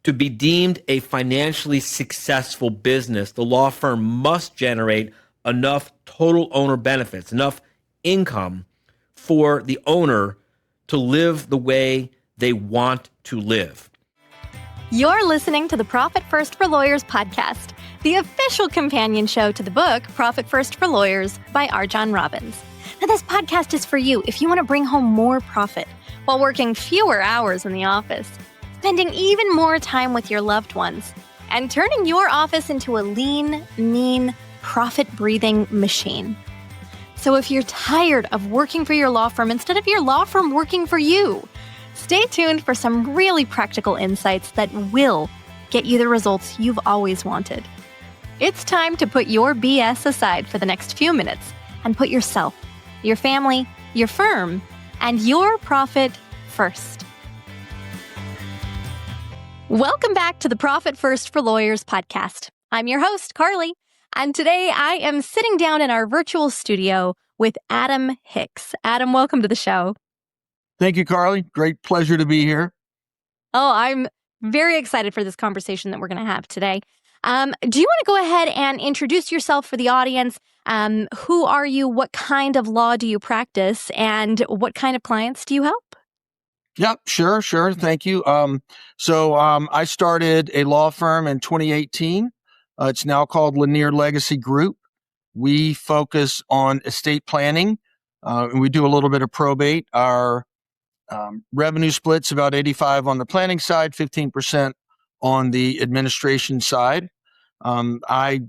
To be deemed a financially successful business, the law firm must generate enough total owner benefits, enough income for the owner to live the way they want to live. You're listening to the Profit First for Lawyers podcast, the official companion show to the book Profit First for Lawyers by RJon Robins. Now, this podcast is for you if you want to bring home more profit while working fewer hours in the office, spending even more time with your loved ones, and turning your office into a lean, mean, profit-breathing machine. So if you're tired of working for your law firm instead of your law firm working for you, stay tuned for some really practical insights that will get you the results you've always wanted. It's time to put your BS aside for the next few minutes and put yourself, your family, your firm, and your profit first. Welcome back to the Profit First for Lawyers podcast. I'm your host, Carly, and today I am sitting down in our virtual studio with Adam Hicks. Adam, welcome to the show. Thank you, Carly. Great pleasure to be here. Oh, I'm very excited for this conversation that we're going to have today. Do you want to go ahead and introduce yourself for the audience? Who are you? What kind of law do you practice? And what kind of clients do you help? Yep, sure. Thank you. I started a law firm in 2018. It's now called Lanier Legacy Group. We focus on estate planning, and we do a little bit of probate. Our revenue split's about 85 on the planning side, 15% on the administration side. I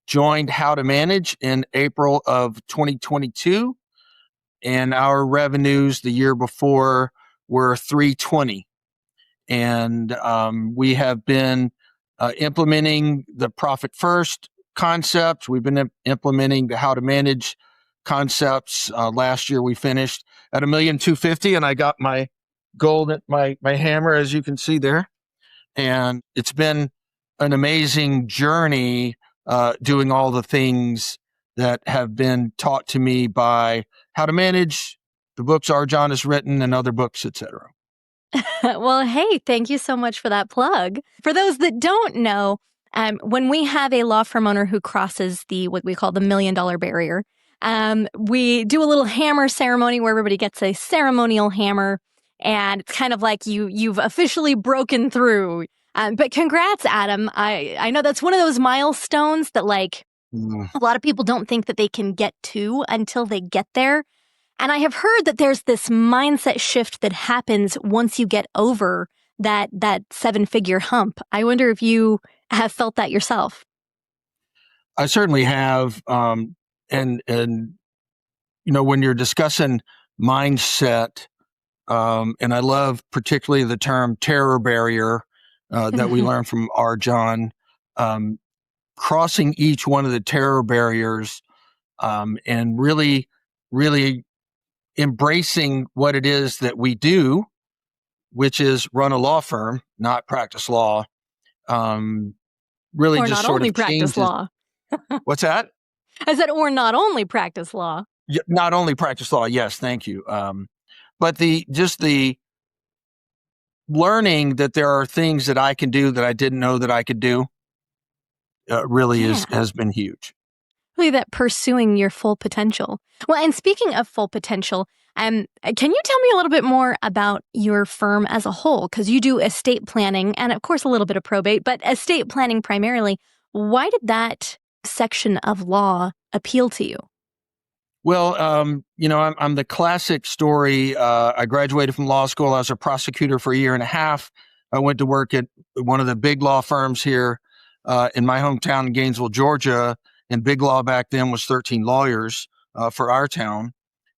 joined How to Manage in April of 2022, and our revenues the year before were 320. And we have been implementing the Profit First concept. We've been implementing the How to Manage concepts. Last year we finished at $1,250,000, and I got my gold at my hammer, as you can see there. And it's been an amazing journey doing all the things that have been taught to me by How to Manage, the books RJon has written, and other books, etc. Well, hey, thank you so much for that plug. For those that don't know, when we have a law firm owner who crosses what we call the $1 million barrier, we do a little hammer ceremony where everybody gets a ceremonial hammer, and it's kind of like you've officially broken through. But congrats, Adam. I know that's one of those milestones that a lot of people don't think that they can get to until they get there. And I have heard that there's this mindset shift that happens once you get over that 7-figure hump. I wonder if you have felt that yourself. I certainly have. And when you're discussing mindset, and I love particularly the term terror barrier that we learned from RJon, crossing each one of the terror barriers and really embracing what it is that we do, which is run a law firm, not practice law. Really or just not sort only of practice changes. law. What's that? I said, or not only practice law. Yeah, not only practice law. Yes, thank you. But the learning that there are things that I can do that I didn't know that I could do has been huge. Really, that pursuing your full potential. Well, and speaking of full potential, can you tell me a little bit more about your firm as a whole? Because you do estate planning and, of course, a little bit of probate, but estate planning primarily. Why did that section of law appeal to you? Well, I'm the classic story. I graduated from law school. I was a prosecutor for a year and a half. I went to work at one of the big law firms here in my hometown in Gainesville, Georgia. And big law back then was 13 lawyers for our town.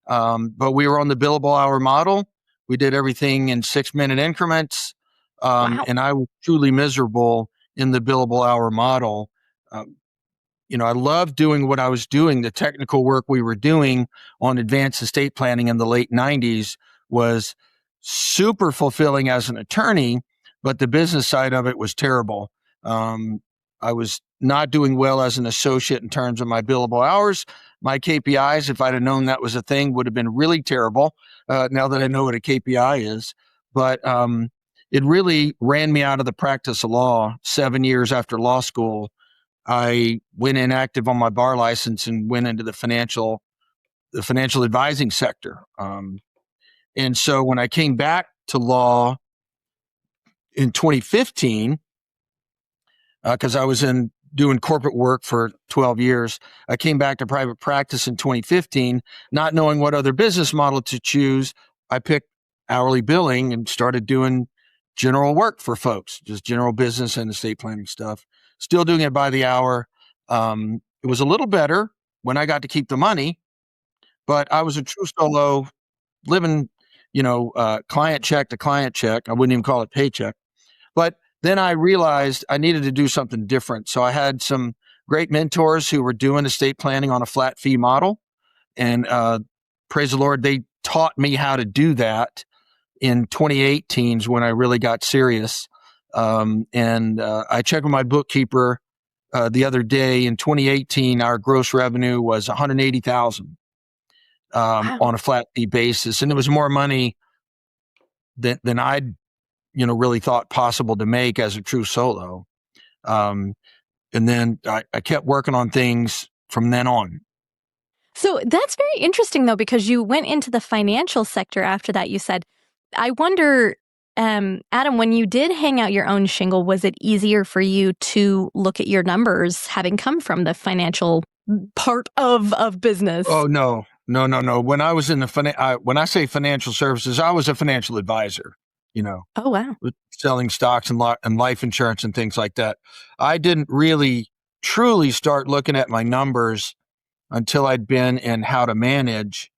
But we were on the billable hour model. We did everything in 6-minute increments. Wow. And I was truly miserable in the billable hour model. I loved doing what I was doing. The technical work we were doing on advanced estate planning in the late 90s was super fulfilling as an attorney, but the business side of it was terrible. I was not doing well as an associate in terms of my billable hours. My KPIs, if I'd have known that was a thing, would have been really terrible now that I know what a KPI is. But it really ran me out of the practice of law. 7 years after law school, I went inactive on my bar license and went into the financial advising sector. And so when I came back to law in 2015, because I was doing corporate work for 12 years, I came back to private practice in 2015, not knowing what other business model to choose. I picked hourly billing and started doing general work for folks, just general business and estate planning stuff. Still doing it by the hour. It was a little better when I got to keep the money, but I was a true solo living, client check to client check. I wouldn't even call it paycheck. But then I realized I needed to do something different. So I had some great mentors who were doing estate planning on a flat fee model. And praise the Lord, they taught me how to do that in 2018 when I really got serious. And I checked with my bookkeeper the other day. In 2018, our gross revenue was $180,000 Wow. on a flat fee basis. And it was more money than I'd really thought possible to make as a true solo. And then I kept working on things from then on. So that's very interesting, though, because you went into the financial sector after that, you said. I wonder, Adam, when you did hang out your own shingle, was it easier for you to look at your numbers having come from the financial part of business? Oh, no. When I was in when I say financial services, I was a financial advisor, Oh, wow. selling stocks and life insurance and things like that. I didn't really truly start looking at my numbers until I'd been in How to Manage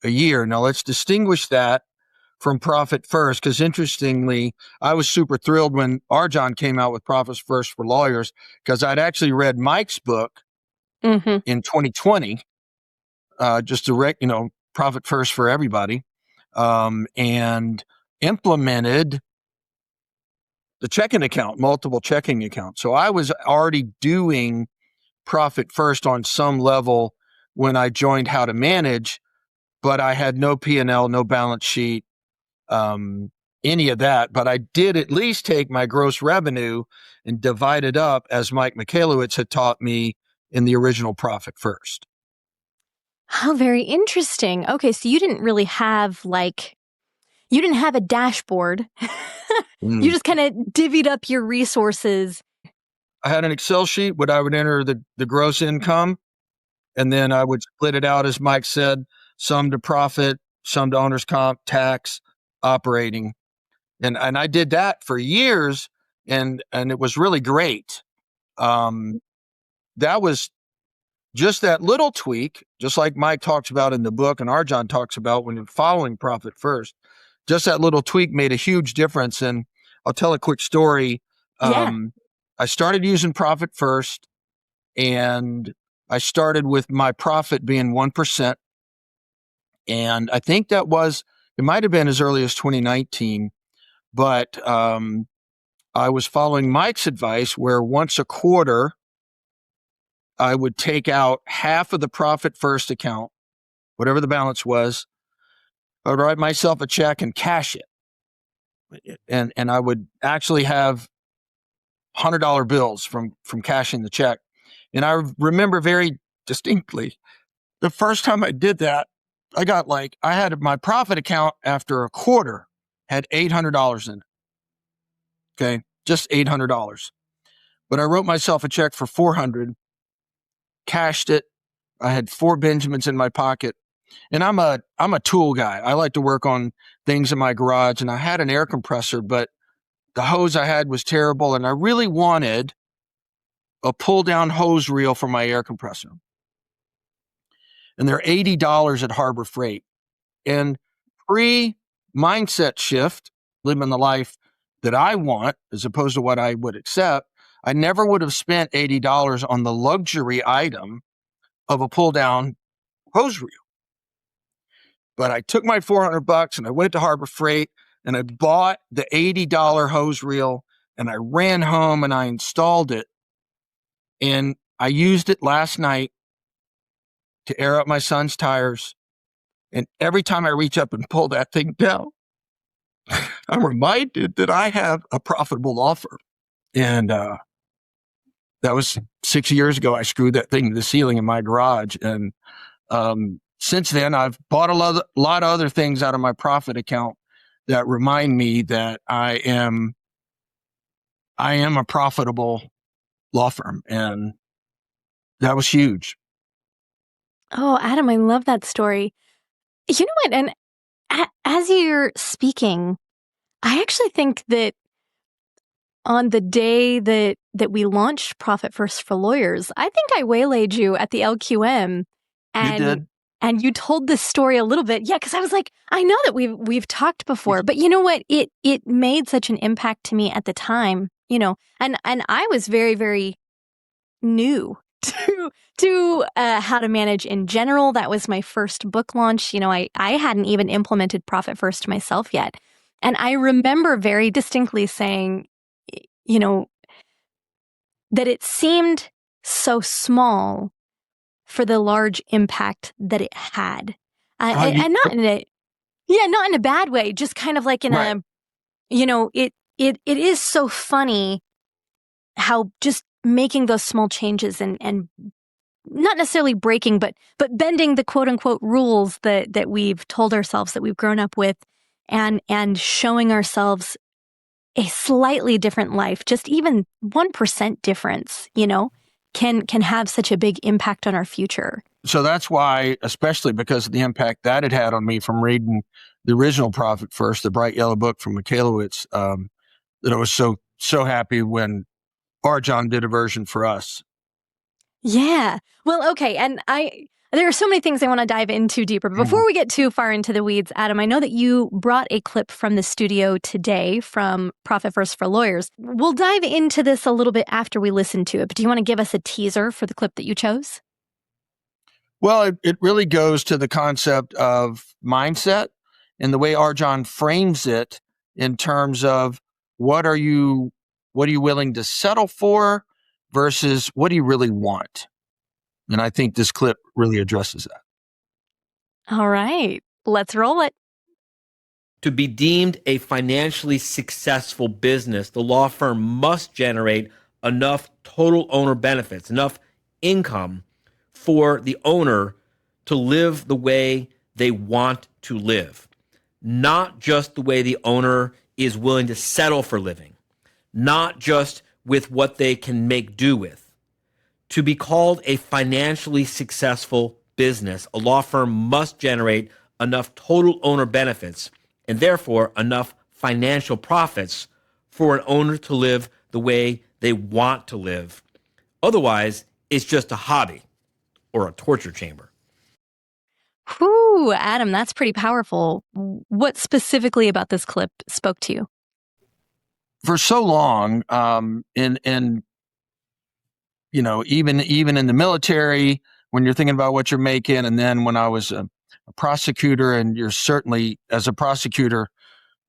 a year. Now let's distinguish that from Profit First, because interestingly, I was super thrilled when RJon came out with Profit First for Lawyers, because I'd actually read Mike's book in 2020, just direct, Profit First for everybody, and implemented the checking account, multiple checking accounts. So I was already doing Profit First on some level when I joined How to Manage, but I had no P&L, no balance sheet, any of that. But I did at least take my gross revenue and divide it up, as Mike Michalowicz had taught me in the original Profit First. How very interesting. Okay, so you didn't really have a dashboard. You just kind of divvied up your resources. I had an Excel sheet where I would enter the gross income, and then I would split it out, as Mike said, some to profit, some to owner's comp, tax, operating. And I did that for years, and it was really great. That was just that little tweak, just like Mike talks about in the book and RJon talks about when you're following Profit First. Just that little tweak made a huge difference. And I'll tell a quick story. Yeah. I started using Profit First, and I started with my profit being 1%. And I think it might have been as early as 2019, but I was following Mike's advice where once a quarter, I would take out half of the Profit First account, whatever the balance was. I would write myself a check and cash it. And I would actually have $100 bills from cashing the check. And I remember very distinctly the first time I did that, I had my profit account after a quarter had $800 in it. Okay. Just $800. But I wrote myself a check for $400, cashed it. I had 4 Benjamins in my pocket, and I'm a tool guy. I like to work on things in my garage, and I had an air compressor, but the hose I had was terrible. And I really wanted a pull down hose reel for my air compressor. And they're $80 at Harbor Freight. And pre-mindset shift, living the life that I want as opposed to what I would accept, I never would have spent $80 on the luxury item of a pull down hose reel. But I took my $400 and I went to Harbor Freight and I bought the $80 hose reel, and I ran home and I installed it. And I used it last night to air up my son's tires. And every time I reach up and pull that thing down, I'm reminded that I have a profitable law firm. And that was 6 years ago. I screwed that thing to the ceiling in my garage. And since then, I've bought a lot of other things out of my profit account that remind me that I am a profitable law firm. And that was huge. Oh, Adam, I love that story. You know what? And as you're speaking, I actually think that on the day that we launched Profit First for Lawyers, I think I waylaid you at the LQM, You did? and you told this story a little bit. Yeah, because I was like, I know that we've talked before, but you know what? It made such an impact to me at the time, and I was very, very new to how to manage in general. That was my first book launch. I hadn't even implemented Profit First myself yet. And I remember very distinctly saying, that it seemed so small for the large impact that it had. And not in a bad way, just kind of like in Right. it is so funny how just making those small changes and not necessarily breaking, but bending the quote unquote rules that we've told ourselves, that we've grown up with, and showing ourselves a slightly different life, just even 1% difference, can have such a big impact on our future. So that's why, especially because of the impact that it had on me from reading the original Profit First, the bright yellow book from Michalowicz, that I was so happy when RJon did a version for us. Yeah. Well, okay. And there are so many things I want to dive into deeper. But before we get too far into the weeds, Adam, I know that you brought a clip from the studio today from Profit First for Lawyers. We'll dive into this a little bit after we listen to it. But do you want to give us a teaser for the clip that you chose? Well, it really goes to the concept of mindset and the way RJon frames it in terms of what are you willing to settle for versus what do you really want? And I think this clip really addresses that. All right, let's roll it. To be deemed a financially successful business, the law firm must generate enough total owner benefits, enough income for the owner to live the way they want to live, not just the way the owner is willing to settle for living, not just with what they can make do with. To be called a financially successful business, a law firm must generate enough total owner benefits and therefore enough financial profits for an owner to live the way they want to live. Otherwise, it's just a hobby or a torture chamber. Whew, Adam, that's pretty powerful. What specifically about this clip spoke to you? For so long, even in the military, when you're thinking about what you're making, and then when I was a prosecutor, and you're certainly, as a prosecutor,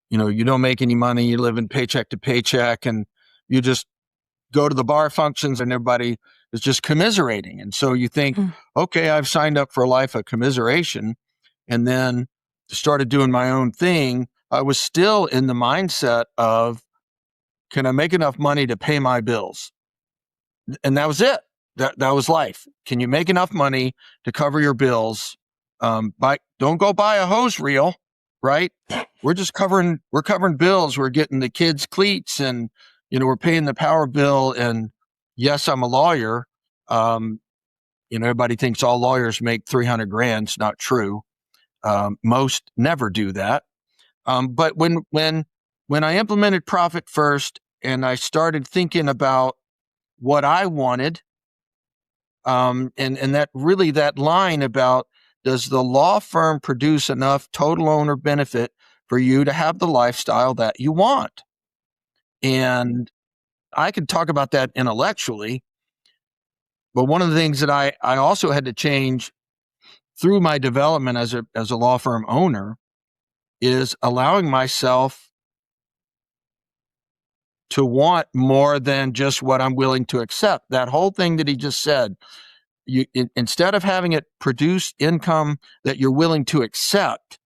you don't make any money, you live in paycheck to paycheck, and you just go to the bar functions and everybody is just commiserating. And so you think, okay, I've signed up for a life of commiseration, and then started doing my own thing. I was still in the mindset of, can I make enough money to pay my bills? And that was it. That was life. Can you make enough money to cover your bills? Don't go buy a hose reel, right? We're covering bills. We're getting the kids cleats, and we're paying the power bill. And yes, I'm a lawyer. Everybody thinks all lawyers make $300,000. It's not true. Most never do that. But when I implemented Profit First and I started thinking about what I wanted, and that line about, does the law firm produce enough total owner benefit for you to have the lifestyle that you want? And I could talk about that intellectually, but one of the things that I also had to change through my development as a law firm owner is allowing myself to want more than just what I'm willing to accept. That whole thing that he just said, instead of having it produce income that you're willing to accept,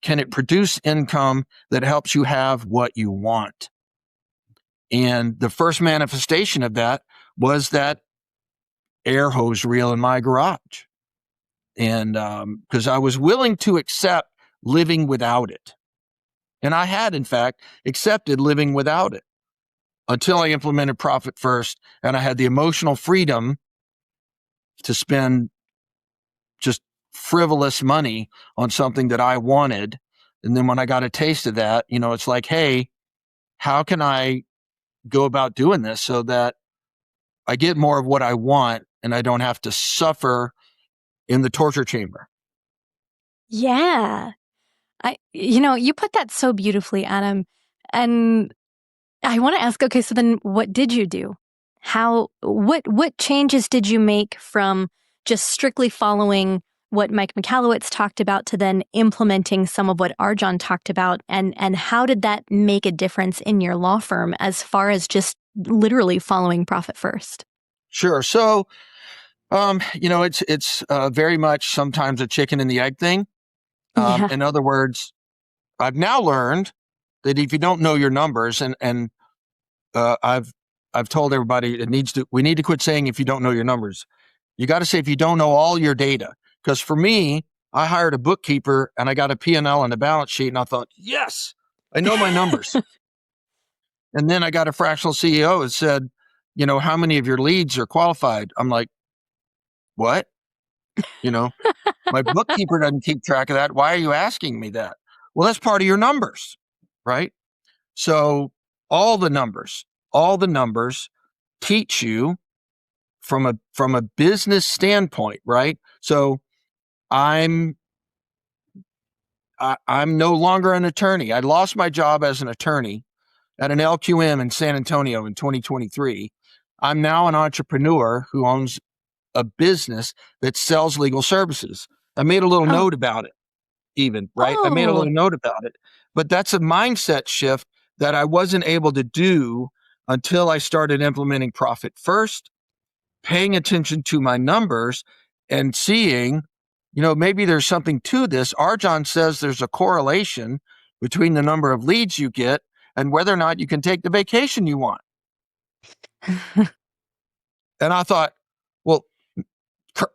can it produce income that helps you have what you want? And the first manifestation of that was that air hose reel in my garage. And because I was willing to accept living without it. And I had, in fact, accepted living without it until I implemented Profit First, and I had the emotional freedom to spend just frivolous money on something that I wanted. And then when I got a taste of that, it's like, hey, how can I go about doing this so that I get more of what I want and I don't have to suffer in the torture chamber? Yeah. You put that so beautifully, Adam. And I want to ask, okay, so then what did you do? What changes did you make from just strictly following what Mike Michalowicz talked about to then implementing some of what RJon talked about? And how did that make a difference in your law firm as far as just literally following Profit First? Sure. So, it's very much sometimes a chicken and the egg thing. Yeah. In other words, I've now learned that if you don't know your numbers, and I've told everybody we need to quit saying if you don't know your numbers. You got to say if you don't know all your data. Because for me, I hired a bookkeeper and I got a P&L and a balance sheet, and I thought, yes, I know my numbers. And then I got a fractional CEO that said, how many of your leads are qualified? I'm like, what? My bookkeeper doesn't keep track of that. Why are you asking me that? Well, that's part of your numbers, right? So all the numbers teach you from a business standpoint, right? So I'm no longer an attorney. I lost my job as an attorney at an LQM in San Antonio in 2023. I'm now an entrepreneur who owns a business that sells legal services. I made a little note about it, even, right? I made a little note about it. But that's a mindset shift that I wasn't able to do until I started implementing Profit First, paying attention to my numbers and seeing, maybe there's something to this. RJon says there's a correlation between the number of leads you get and whether or not you can take the vacation you want. And I thought, well,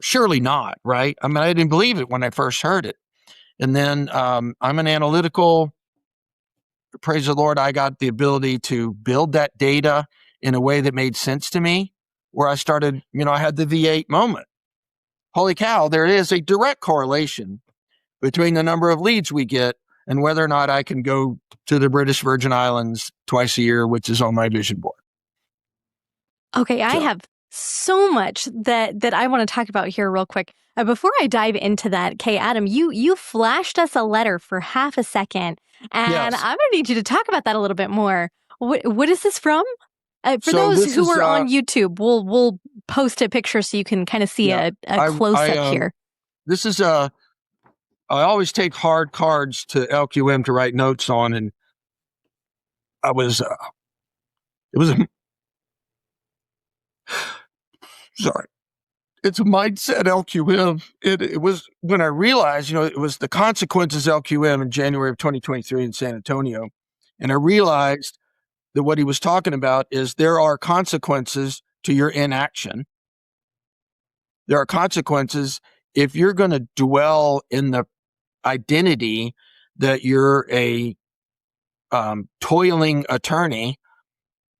surely not, right? I mean, I didn't believe it when I first heard it. And then I'm an analytical, praise the Lord, I got the ability to build that data in a way that made sense to me, where I started, I had the V8 moment. Holy cow, there is a direct correlation between the number of leads we get and whether or not I can go to the British Virgin Islands twice a year, which is on my vision board. Okay, I have so much that I want to talk about here real quick. Before I dive into that, okay, Adam, you flashed us a letter for half a second, and Yes. I'm going to need you to talk about that a little bit more. What is this from? For So those who are on YouTube, we'll post a picture so you can kind of see a close-up here. This is I always take hard cards to LQM to write notes on, and it was sorry. It's a mindset LQM. It was when I realized, it was the consequences LQM in January of 2023 in San Antonio. And I realized that what he was talking about is there are consequences to your inaction. There are consequences if you're going to dwell in the identity that you're a toiling attorney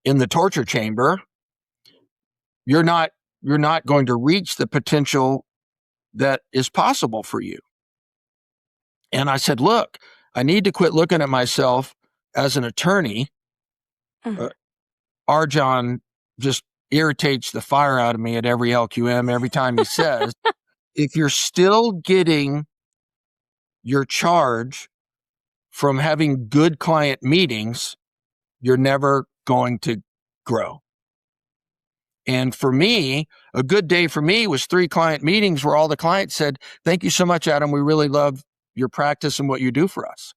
in the torture chamber. You're not going to reach the potential that is possible for you. And I said, look, I need to quit looking at myself as an attorney. RJon just irritates the fire out of me at every LQM every time he says, if you're still getting your charge from having good client meetings, you're never going to grow. And for me, a good day for me was 3 client meetings where all the clients said, thank you so much, Adam. We really love your practice and what you do for us.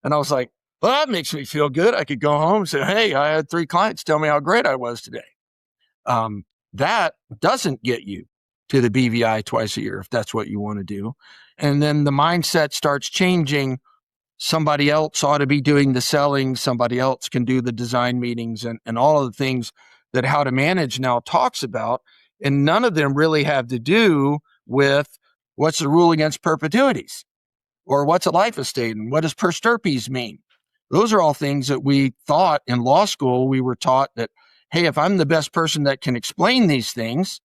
And I was like, well, that makes me feel good. I could go home and say, hey, I had 3 clients tell me how great I was today. That doesn't get you to the BVI twice a year if that's what you want to do. And then the mindset starts changing somebody else ought to be doing the selling, somebody else can do the design meetings and all of the things that How to Manage now talks about. And none of them really have to do with what's the rule against perpetuities or what's a life estate and what does per stirpes mean. Those are all things that we thought in law school. We were taught that, hey, if I'm the best person that can explain these things,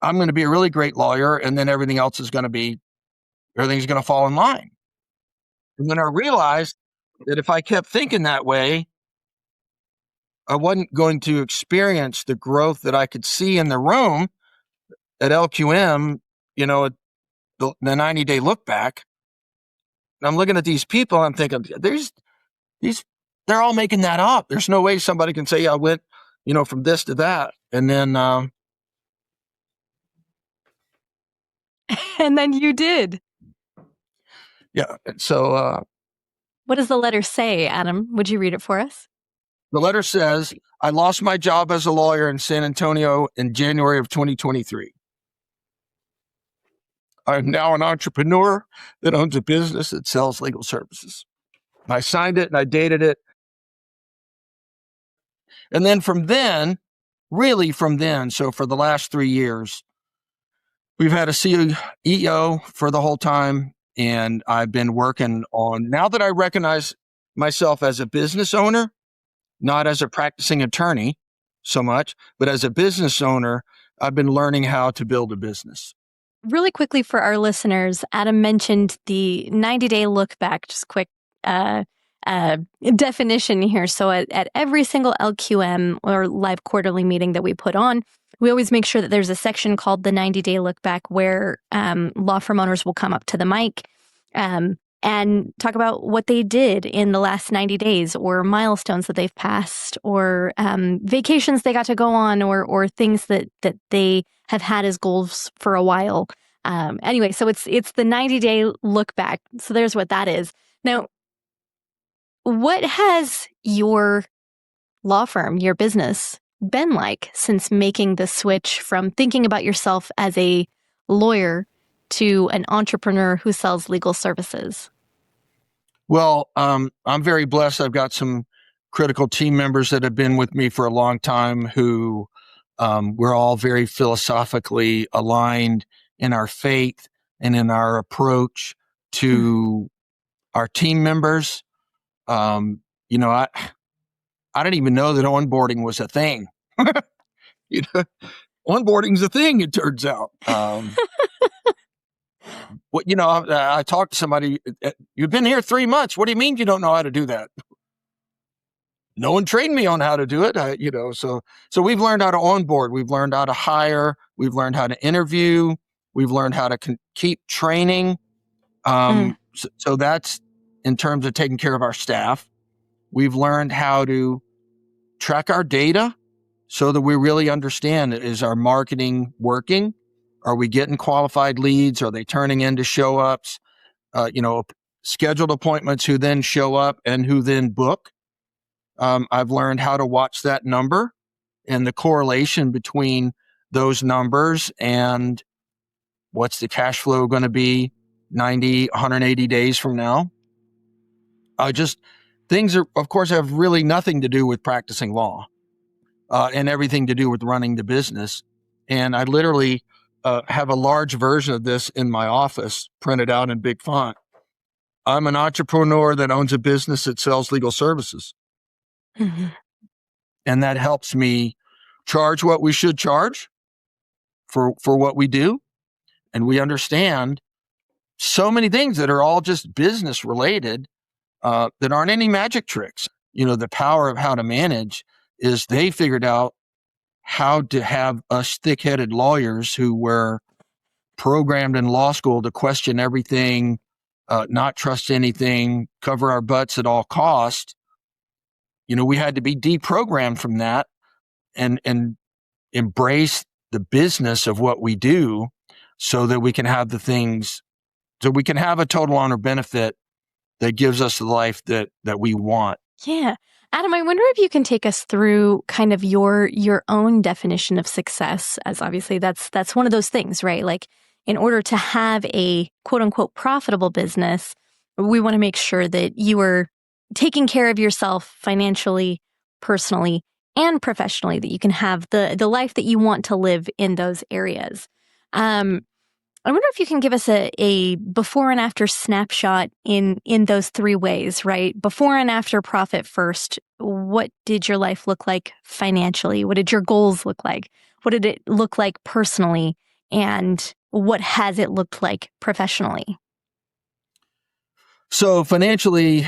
I'm going to be a really great lawyer, and then everything's going to fall in line. And then I realized that if I kept thinking that way, I wasn't going to experience the growth that I could see in the room at LQM, the 90-day look back. And I'm looking at these people, I'm thinking, they're all making that up. There's no way somebody can say, yeah, I went, from this to that. And then, and then you did. Yeah. So, what does the letter say, Adam? Would you read it for us? The letter says, I lost my job as a lawyer in San Antonio in January of 2023. I'm now an entrepreneur that owns a business that sells legal services. I signed it and I dated it. And then from then, so for the last 3 years, we've had a CEO for the whole time. And I've been working on, now that I recognize myself as a business owner, not as a practicing attorney so much, but as a business owner, I've been learning how to build a business. Really quickly for our listeners, Adam mentioned the 90-day look back, just quick definition here. So at every single LQM or live quarterly meeting that we put on, we always make sure that there's a section called the 90-day look back where law firm owners will come up to the mic and talk about what they did in the last 90 days or milestones that they've passed or vacations they got to go on or things that they have had as goals for a while. Anyway, so it's the 90-day look back. So there's what that is. Now, what has your law firm, your business, been like since making the switch from thinking about yourself as a lawyer to an entrepreneur who sells legal services? Well, I'm very blessed. I've got some critical team members that have been with me for a long time who we're all very philosophically aligned in our faith and in our approach to our team members. I didn't even know that onboarding was a thing. Onboarding's a thing, it turns out. I talked to somebody, you've been here 3 months. What do you mean you don't know how to do that? No one trained me on how to do it. So we've learned how to onboard. We've learned how to hire. We've learned how to interview. We've learned how to keep training. So that's in terms of taking care of our staff. We've learned how to track our data so that we really understand, is our marketing working? Are we getting qualified leads? Are they turning into show-ups? Scheduled appointments who then show up and who then book. I've learned how to watch that number and the correlation between those numbers and what's the cash flow going to be 90, 180 days from now. Things are, of course, have really nothing to do with practicing law and everything to do with running the business. And I literally have a large version of this in my office printed out in big font. I'm an entrepreneur that owns a business that sells legal services. Mm-hmm. And that helps me charge what we should charge for what we do. And we understand so many things that are all just business related that aren't any magic tricks. The power of How to Manage is they figured out how to have us thick-headed lawyers who were programmed in law school to question everything, not trust anything, cover our butts at all costs. We had to be deprogrammed from that and embrace the business of what we do so that we can have a total owner benefit that gives us the life that we want. Yeah. Adam, I wonder if you can take us through kind of your own definition of success, as obviously that's one of those things, right? Like in order to have a quote unquote profitable business, we want to make sure that you are taking care of yourself financially, personally, and professionally, that you can have the life that you want to live in those areas. I wonder if you can give us a before and after snapshot in those three ways, right? Before and after Profit First, what did your life look like financially? What did your goals look like? What did it look like personally? And what has it looked like professionally? So financially,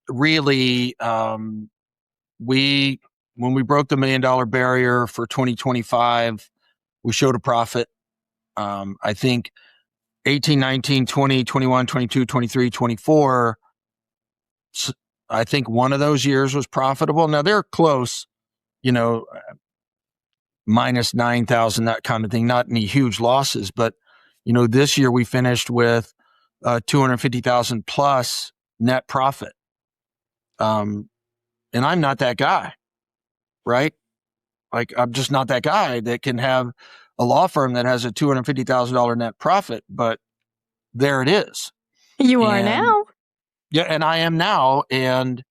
really, when we broke the $1 million barrier for 2025, we showed a profit. I think 18, 19, 20, 21, 22, 23, 24, I think one of those years was profitable. Now they're close, minus 9,000, that kind of thing, not any huge losses. But, this year we finished with 250,000 plus net profit. And I'm not that guy, right? Like, I'm just not that guy that can have a law firm that has a $250,000 net profit, but there it is. You are now. Yeah, and I am now. And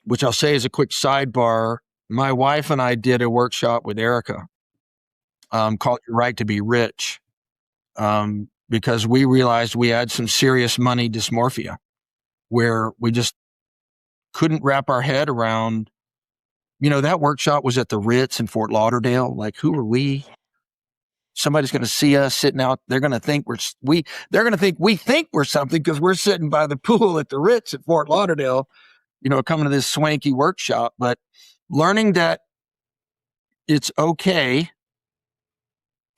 which I'll say is a quick sidebar. My wife and I did a workshop with Erica called Your Right to Be Rich, because we realized we had some serious money dysmorphia where we just couldn't wrap our head around. That workshop was at the Ritz in Fort Lauderdale. Like, who are we? Somebody's going to see us sitting out. They're going to think we think we're something because we're sitting by the pool at the Ritz at Fort Lauderdale, coming to this swanky workshop. But learning that it's okay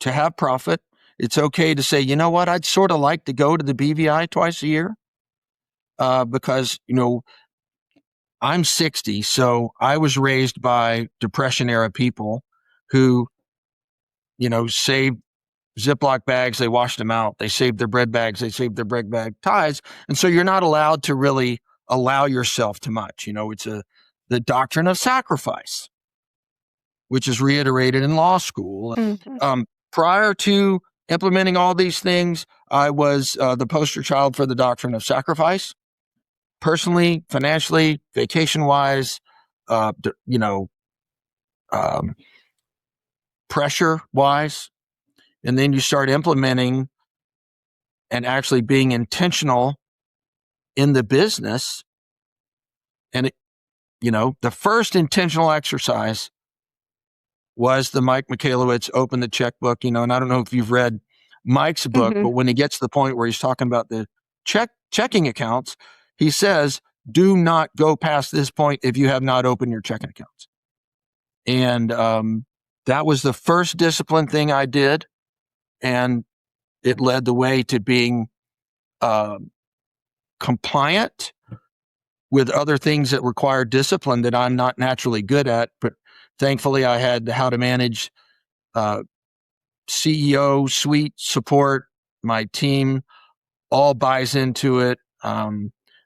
to have profit. It's okay to say, you know what? I'd sort of like to go to the BVI twice a year because, I'm 60. So I was raised by Depression era people who, saved Ziploc bags. They washed them out. They saved their bread bags. They saved their bread bag ties. And so you're not allowed to really allow yourself too much. It's the doctrine of sacrifice, which is reiterated in law school. Mm-hmm. Prior to implementing all these things, I was the poster child for the doctrine of sacrifice, personally, financially, vacation-wise, pressure-wise. And then you start implementing and actually being intentional in the business. And, the first intentional exercise was the Mike Michalowicz Open the Checkbook, and I don't know if you've read Mike's book, but when he gets to the point where he's talking about the checking accounts, he says, do not go past this point if you have not opened your checking accounts. And that was the first discipline thing I did. And it led the way to being compliant with other things that require discipline that I'm not naturally good at. But thankfully, I had how to manage CEO suite support. My team all buys into it.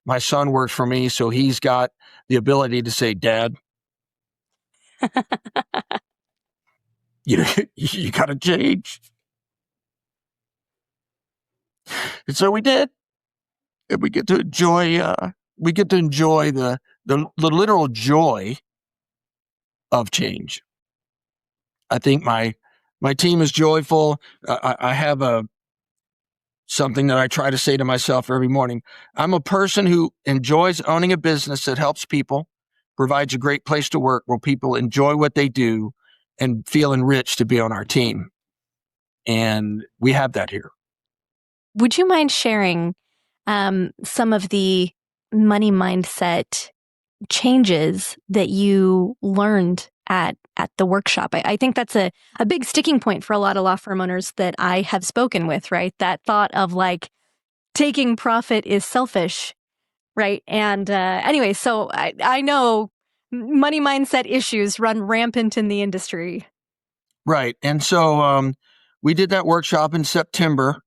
My son works for me, so he's got the ability to say, Dad, you got to change. And so we did. And we get to enjoy the literal joy of change. I think my team is joyful. I have something that I try to say to myself every morning. I'm a person who enjoys owning a business that helps people, provides a great place to work where people enjoy what they do and feel enriched to be on our team. And we have that here. Would you mind sharing some of the money mindset changes that you learned at the workshop? I think that's a big sticking point for a lot of law firm owners that I have spoken with, right? That thought of like taking profit is selfish, right? And anyway, so I know money mindset issues run rampant in the industry. Right. And so we did that workshop in September.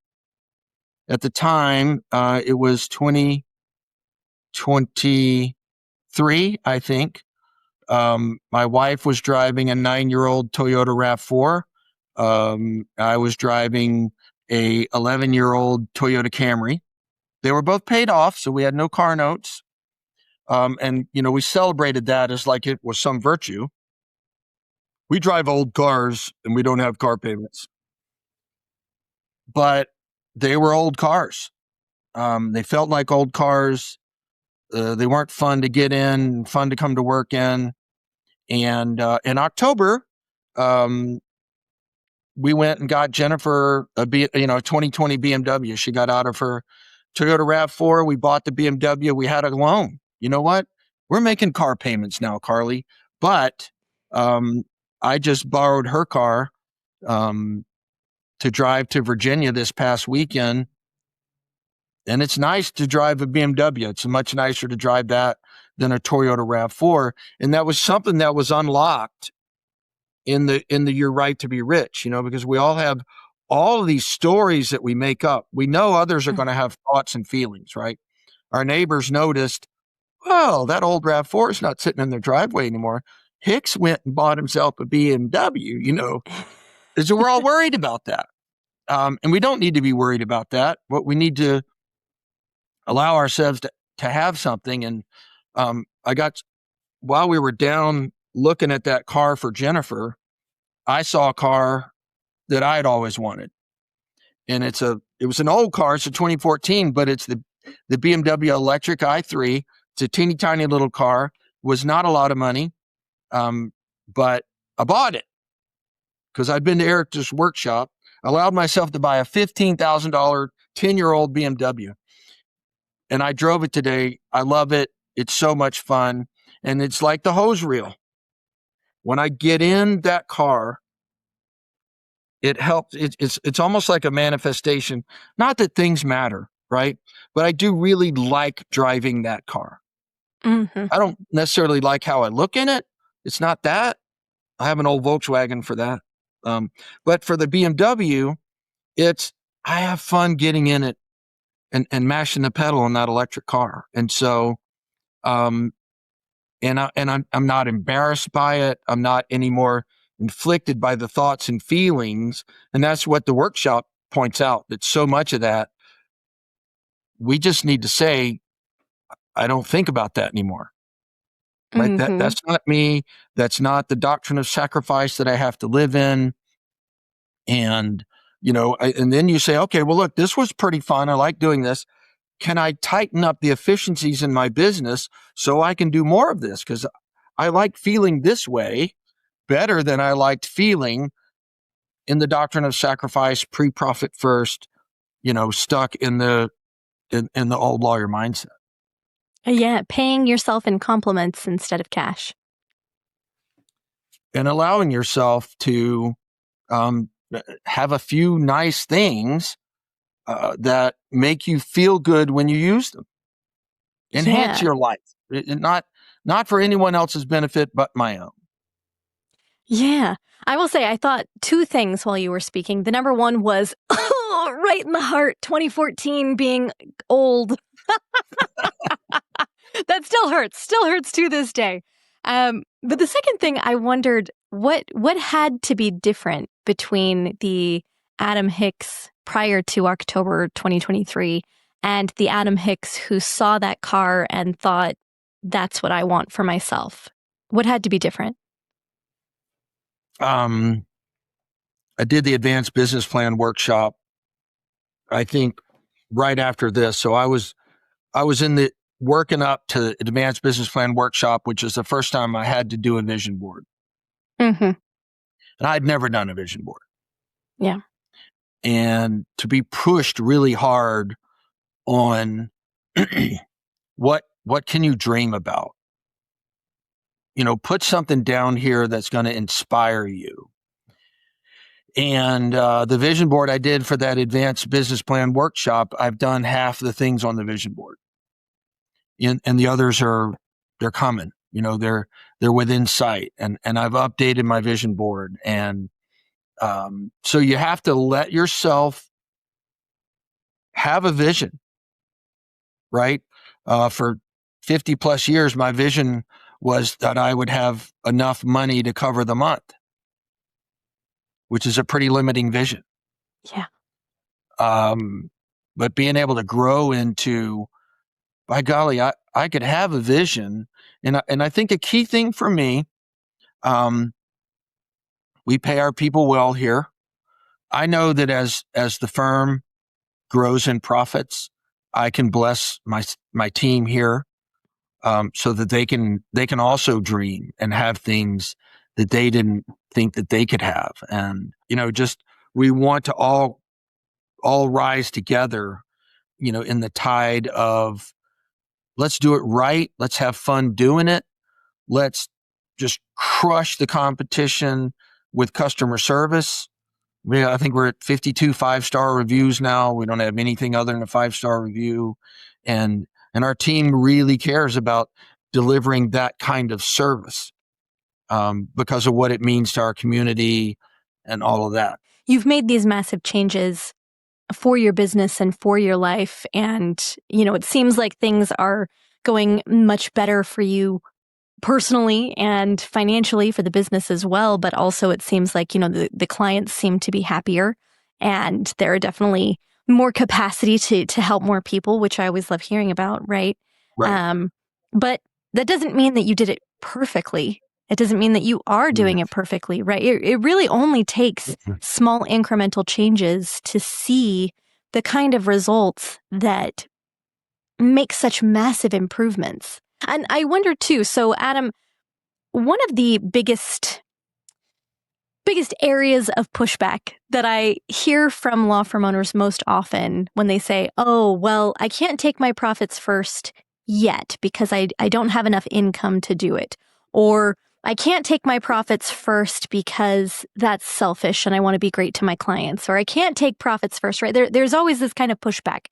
At the time, it was 2023, I think. My wife was driving a 9-year-old Toyota RAV4. I was driving a 11-year-old Toyota Camry. They were both paid off, so we had no car notes. And, we celebrated that as like it was some virtue. We drive old cars and we don't have car payments. But they were old cars. They felt like old cars. They weren't fun to get in, fun to come to work in. And in October, we went and got Jennifer a 2020 BMW. She got out of her Toyota RAV4. We bought the BMW. We had a loan. You know what? We're making car payments now, Carly. But I just borrowed her car to drive to Virginia this past weekend. And it's nice to drive a BMW. It's much nicer to drive that than a Toyota RAV4. And that was something that was unlocked in the Your Right to Be Rich, because we all have all of these stories that we make up. We know others are going to have thoughts and feelings, right? Our neighbors noticed, well, that old RAV4 is not sitting in their driveway anymore. Hicks went and bought himself a BMW, So we're all worried about that. And we don't need to be worried about that. But we need to allow ourselves to have something. And while we were down looking at that car for Jennifer, I saw a car that I had always wanted. And it was an old car. It's a 2014, but it's the BMW electric i3. It's a teeny tiny little car. Was not a lot of money. But I bought it because I'd been to Eric's workshop. I allowed myself to buy a $15,000 10-year-old BMW. And I drove it today. I love it. It's so much fun. And it's like the hose reel. When I get in that car, it helps. It's almost like a manifestation. Not that things matter, right? But I do really like driving that car. Mm-hmm. I don't necessarily like how I look in it. It's not that. I have an old Volkswagen for that. But for the BMW, I have fun getting in it and mashing the pedal on that electric car. And so, I'm not embarrassed by it. I'm not anymore inflicted by the thoughts and feelings. And that's what the workshop points out, that so much of that, we just need to say, I don't think about that anymore. Right? Mm-hmm. That's not me. That's not the doctrine of sacrifice that I have to live in. And, and then you say, okay, well, look, this was pretty fun. I like doing this. Can I tighten up the efficiencies in my business so I can do more of this? Because I like feeling this way better than I liked feeling in the doctrine of sacrifice, pre-profit first, stuck in the old lawyer mindset. Yeah, paying yourself in compliments instead of cash. And allowing yourself to have a few nice things that make you feel good when you use them. Enhance your life. Not for anyone else's benefit, but my own. Yeah. I will say I thought two things while you were speaking. The number one was, right in the heart, 2014 being old. That still hurts to this day. But the second thing, I wondered what had to be different between the Adam Hicks prior to October 2023 and the Adam Hicks who saw that car and thought, that's what I want for myself. What had to be different? I did the advanced business plan workshop, I think right after this. So I was working up to the advanced business plan workshop, which is the first time I had to do a vision board. Mm-hmm. And I'd never done a vision board. Yeah. And to be pushed really hard on what can you dream about? Put something down here that's going to inspire you. And the vision board I did for that advanced business plan workshop, I've done half the things on the vision board. And the others they're coming, they're within sight, and I've updated my vision board. And so you have to let yourself have a vision, right? For 50 plus years, my vision was that I would have enough money to cover the month, which is a pretty limiting vision. Yeah. But being able to grow into, by golly, I could have a vision. And I think a key thing for me, we pay our people well here. I know that as the firm grows in profits, I can bless my team here, so that they can also dream and have things that they didn't think that they could have. And, just we want to all rise together, in the tide of, let's do it right. Let's have fun doing it. Let's just crush the competition with customer service. I think we're at 52 5-star reviews now. We don't have anything other than a 5-star review. And our team really cares about delivering that kind of service, because of what it means to our community and all of that. You've made these massive changes for your business and for your life. And, it seems like things are going much better for you personally and financially for the business as well. But also it seems like, the clients seem to be happier, and there are definitely more capacity to help more people, which I always love hearing about. Right. Right. But that doesn't mean that you did it perfectly. It doesn't mean that you are doing it perfectly, right? It really only takes small incremental changes to see the kind of results that make such massive improvements. And I wonder too, so Adam, one of the biggest areas of pushback that I hear from law firm owners most often when they say, oh, well, I can't take my profits first yet because I don't have enough income to do it. Or I can't take my profits first because that's selfish and I want to be great to my clients. Or I can't take profits first, right? There's always this kind of pushback.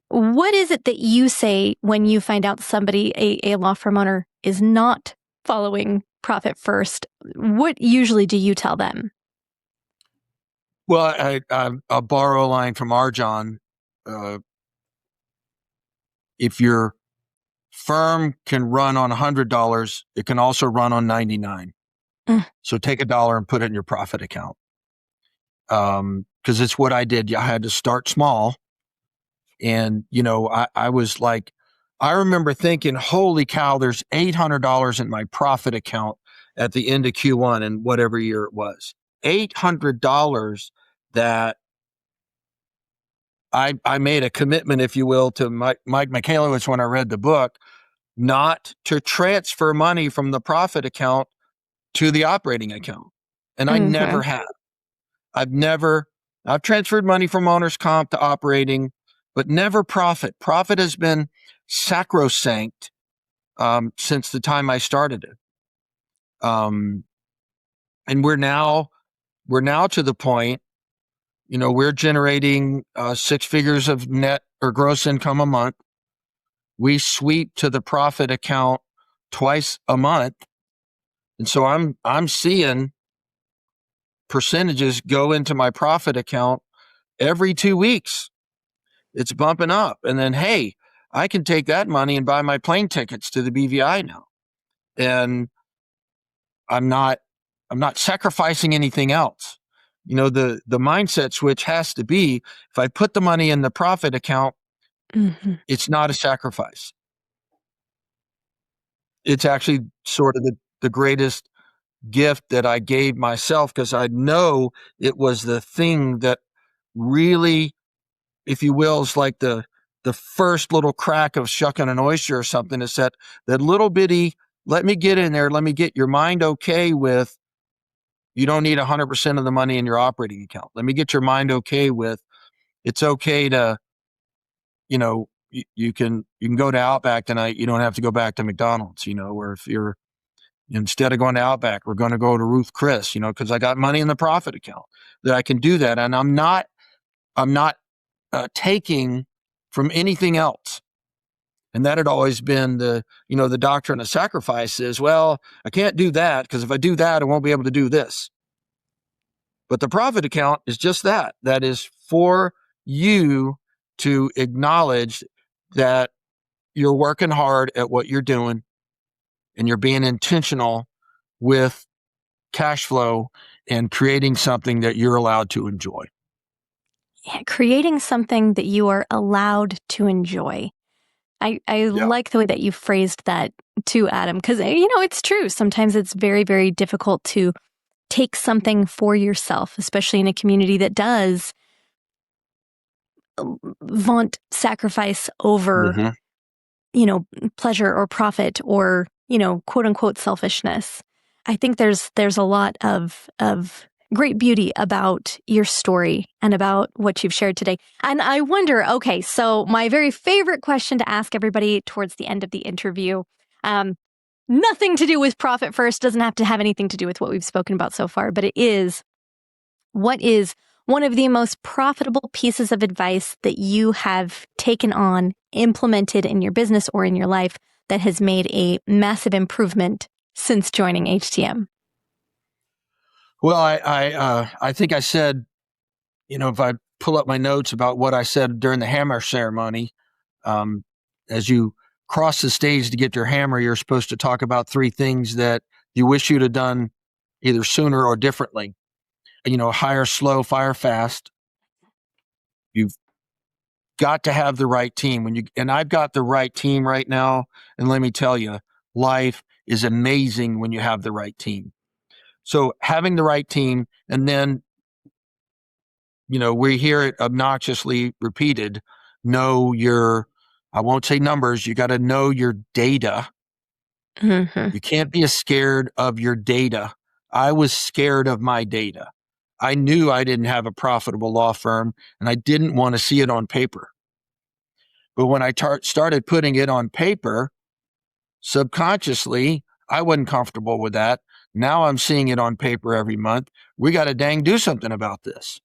What is it that you say when you find out somebody, a law firm owner, is not following profit first? What usually do you tell them? Well, I'll borrow a line from RJon. If your firm can run on $100, it can also run on 99. So take $1 and put it in your profit account. Because it's what I did. I had to start small. And, I was like, I remember thinking, holy cow, there's $800 in my profit account at the end of Q1 and whatever year it was. $800 that I made a commitment, if you will, to Mike Michalowicz when I read the book, not to transfer money from the profit account to the operating account. And I never have. I've transferred money from owner's comp to operating, but never profit. Profit has been sacrosanct since the time I started it. And we're now to the point, we're generating 6 figures of net or gross income a month. We sweep to the profit account twice a month. And so I'm seeing percentages go into my profit account every 2 weeks. It's bumping up. And then, hey, I can take that money and buy my plane tickets to the BVI now. And I'm not sacrificing anything else. The mindset switch has to be, if I put the money in the profit account, it's not a sacrifice. It's actually sort of the greatest gift that I gave myself, because I know it was the thing that really, if you will, is like the first little crack of shucking an oyster or something, is that little bitty, let me get in there, let me get your mind okay with, you don't need 100% of the money in your operating account. Let me get your mind okay with, it's okay to, you can go to Outback tonight. You don't have to go back to McDonald's, or if you're, instead of going to Outback, we're going to go to Ruth Chris, because I got money in the profit account that I can do that. And I'm not taking from anything else. And that had always been the doctrine of sacrifice is, well, I can't do that because if I do that, I won't be able to do this. But the profit account is just that. That is for you to acknowledge that you're working hard at what you're doing and you're being intentional with cash flow and creating something that you're allowed to enjoy. creating something that you are allowed to enjoy. I like the way that you phrased that too, Adam, because, it's true. Sometimes it's very, very difficult to take something for yourself, especially in a community that does vaunt sacrifice over, pleasure or profit or, quote unquote selfishness. I think there's a lot of great beauty about your story and about what you've shared today. And I wonder, okay, so my very favorite question to ask everybody towards the end of the interview, nothing to do with Profit First, doesn't have to have anything to do with what we've spoken about so far, but it is, what is one of the most profitable pieces of advice that you have taken on, implemented in your business or in your life that has made a massive improvement since joining HTM? Well, I think I said, if I pull up my notes about what I said during the hammer ceremony, as you cross the stage to get your hammer, you're supposed to talk about 3 things that you wish you'd have done either sooner or differently. Hire slow, fire fast. You've got to have the right team and I've got the right team right now. And let me tell you, life is amazing when you have the right team. So having the right team, and then, we hear it obnoxiously repeated, I won't say numbers, you got to know your data. Mm-hmm. You can't be scared of your data. I was scared of my data. I knew I didn't have a profitable law firm and I didn't want to see it on paper. But when I started putting it on paper, subconsciously, I wasn't comfortable with that. Now I'm seeing it on paper every month. We got to do something about this.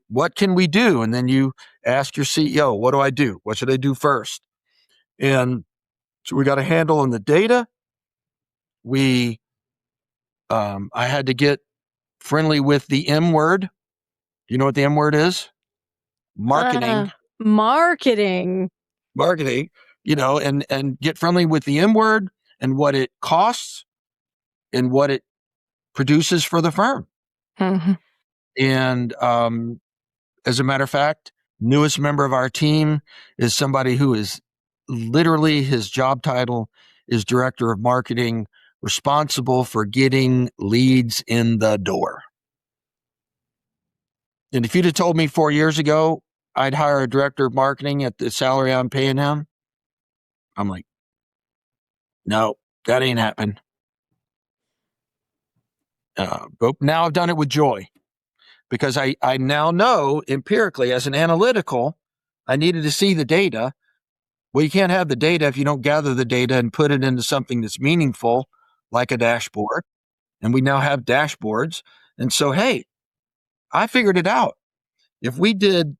What can we do? And then you ask your CEO, what do I do? What should I do first? And so we got a handle on the data. I had to get friendly with the M word. You know what the M word is? Marketing. Marketing, and get friendly with the M word and what it costs and what it produces for the firm. Mm-hmm. And as a matter of fact, newest member of our team is somebody who is literally, his job title is director of marketing, responsible for getting leads in the door. And if you'd have told me 4 years ago, I'd hire a director of marketing at the salary I'm paying him, I'm like, no, that ain't happened. But now I've done it with joy because I now know empirically as an analytical, I needed to see the data. Well, you can't have the data if you don't gather the data and put it into something that's meaningful, like a dashboard. And we now have dashboards. And so, hey, I figured it out. If we did,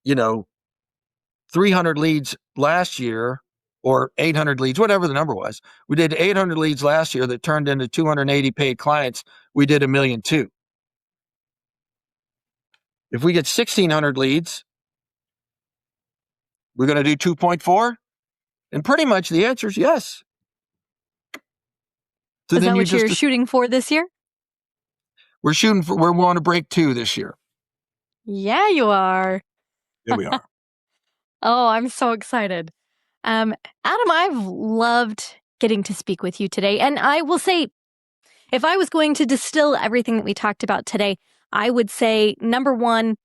300 leads last year or 800 leads, whatever the number was, we did 800 leads last year that turned into 280 paid clients. We did 1.2 million. If we get 1,600 leads, we're going to do 2.4. And pretty much the answer is yes. So is that what you're shooting for this year? We want to break 2 this year. Yeah, you are. There we are. Oh, I'm so excited. Adam, I've loved getting to speak with you today. And I will say, if I was going to distill everything that we talked about today, I would say, number 1,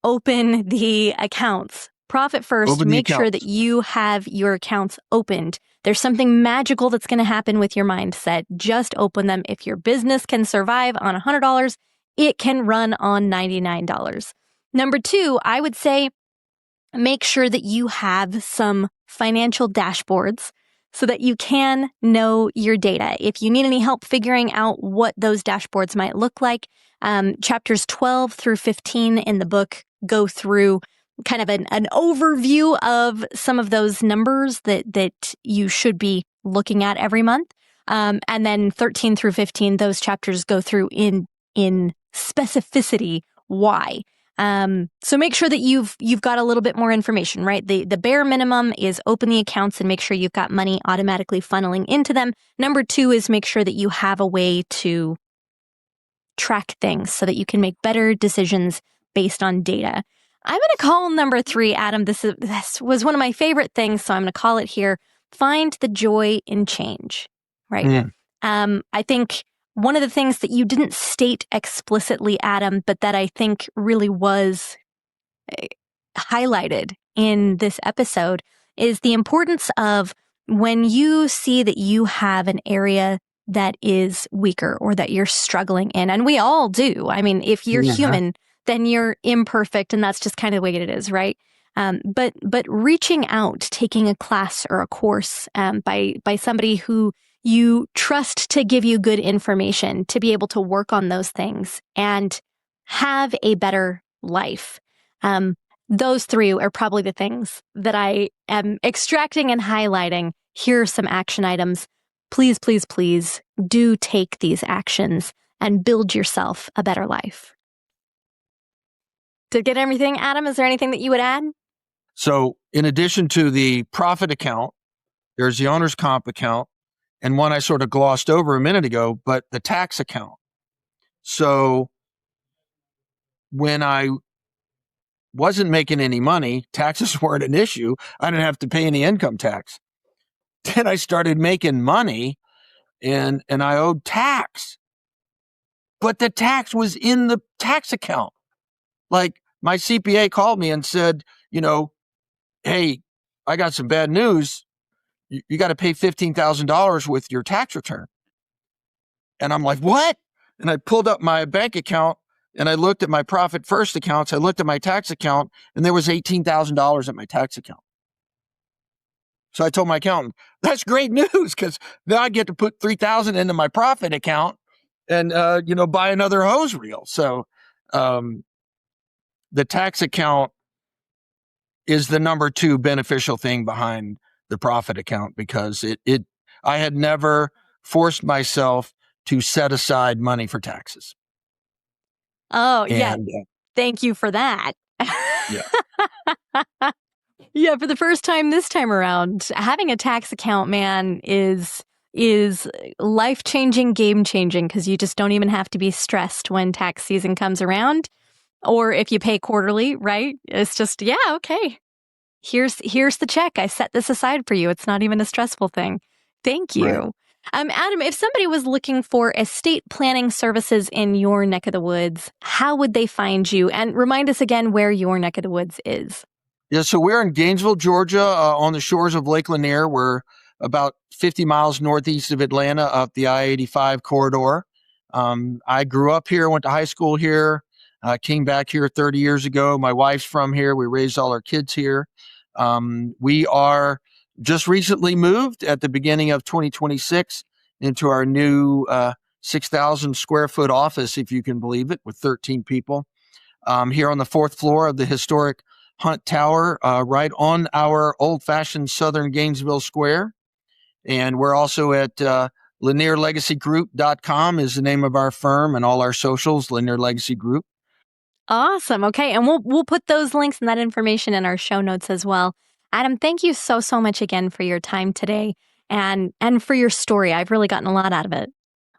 open the accounts. Profit First, make sure that you have your accounts opened. There's something magical that's going to happen with your mindset. Just open them. If your business can survive on $100, it can run on $99. Number 2, I would say, make sure that you have some financial dashboards so that you can know your data. If you need any help figuring out what those dashboards might look like, chapters 12 through 15 in the book go through kind of an overview of some of those numbers that you should be looking at every month. And then 13 through 15, those chapters go through in specificity why. So make sure that you've got a little bit more information, right? The bare minimum is open the accounts and make sure you've got money automatically funneling into them. Number 2 is make sure that you have a way to track things so that you can make better decisions based on data. I'm going to call number 3, Adam. This was one of my favorite things, so I'm going to call it here. Find the joy in change, right? I think one of the things that you didn't state explicitly, Adam, but that I think really was highlighted in this episode is the importance of when you see that you have an area that is weaker or that you're struggling in, and we all do. I mean, if you're human, then you're imperfect, and that's just kind of the way it is, right? But reaching out, taking a class or a course by somebody who you trust to give you good information to be able to work on those things and have a better life. Those 3 are probably the things that I am extracting and highlighting. Here are some action items. Please, please, please do take these actions and build yourself a better life. Did get everything, Adam? Is there anything that you would add? So in addition to the profit account, there's the owner's comp account, and one I sort of glossed over a minute ago, but the tax account. So when I wasn't making any money, taxes weren't an issue. I didn't have to pay any income tax. Then I started making money and I owed tax. But the tax was in the tax account. Like my CPA called me and said, hey, I got some bad news. You got to pay $15,000 with your tax return. And I'm like, what? And I pulled up my bank account and I looked at my Profit First accounts. I looked at my tax account and there was $18,000 at my tax account. So I told my accountant, that's great news because now I get to put $3,000 into my profit account and, buy another hose reel. So the tax account is the number 2 beneficial thing behind the profit account because I had never forced myself to set aside money for taxes. Oh, yeah. Thank you for that. Yeah. Yeah, for the first time this time around, having a tax account, man, is life-changing, game-changing, because you just don't even have to be stressed when tax season comes around. Or if you pay quarterly, right? It's just, okay. Here's the check. I set this aside for you. It's not even a stressful thing. Thank you. Right. Adam, if somebody was looking for estate planning services in your neck of the woods, how would they find you? And remind us again where your neck of the woods is. Yeah, so we're in Gainesville, Georgia, on the shores of Lake Lanier. We're about 50 miles northeast of Atlanta up the I-85 corridor. I grew up here, went to high school here, came back here 30 years ago. My wife's from here. We raised all our kids here. We are just recently moved at the beginning of 2026 into our new 6,000 square foot office, if you can believe it, with 13 people here on the 4th floor of the historic Hunt Tower, right on our old-fashioned Southern Gainesville Square. And we're also at LanierLegacyGroup.com is the name of our firm, and all our socials, Lanier Legacy Group. Awesome. Okay. And we'll put those links and that information in our show notes as well. Adam, thank you so much again for your time today and for your story. I've really gotten a lot out of it.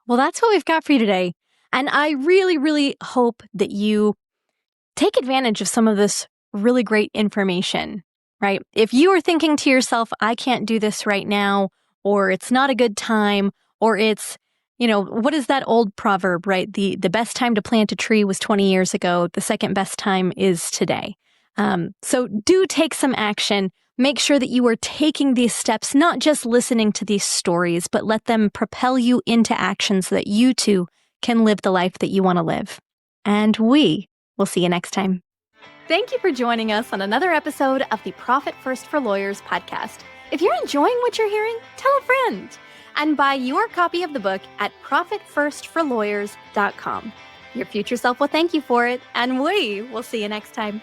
Well, that's what we've got for you today. And I really, really hope that you take advantage of some of this really great information, right? If you are thinking to yourself, I can't do this right now, or it's not a good time, or it's, what is that old proverb, right? The best time to plant a tree was 20 years ago. The second best time is today. So do take some action. Make sure that you are taking these steps, not just listening to these stories, but let them propel you into action so that you too can live the life that you want to live. And we will see you next time. Thank you for joining us on another episode of the Profit First for Lawyers podcast. If you're enjoying what you're hearing, tell a friend and buy your copy of the book at profitfirstforlawyers.com. Your future self will thank you for it, and we will see you next time.